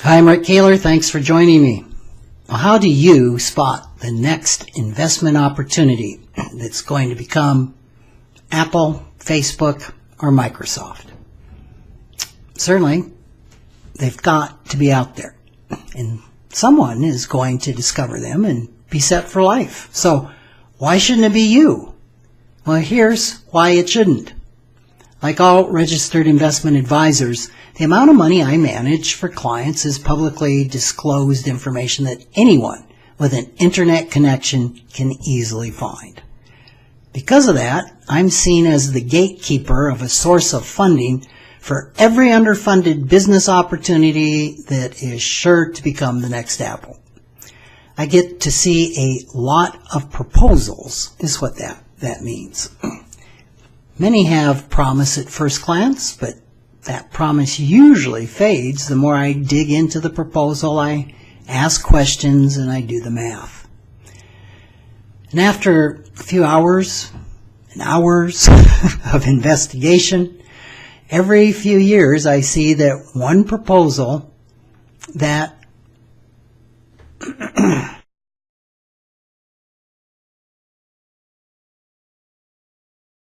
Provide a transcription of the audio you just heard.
Hi, I'm Rick Kaler. Thanks for joining me. Well, how do you spot the next investment opportunity that's going to become Apple, Facebook, or Microsoft? Certainly, they've got to be out there, and someone is going to discover them and be set for life. So why shouldn't it be you? Well, here's why it shouldn't. Like all registered investment advisors, the amount of money I manage for clients is publicly disclosed information that anyone with an internet connection can easily find. Because of that, I'm seen as the gatekeeper of a source of funding for every underfunded business opportunity that is sure to become the next Apple. I get to see a lot of proposals, is what that means. Many have promise at first glance, but that promise usually fades the more I dig into the proposal, I ask questions, and I do the math. And after a few hours and hours of investigation, every few years I see that one proposal that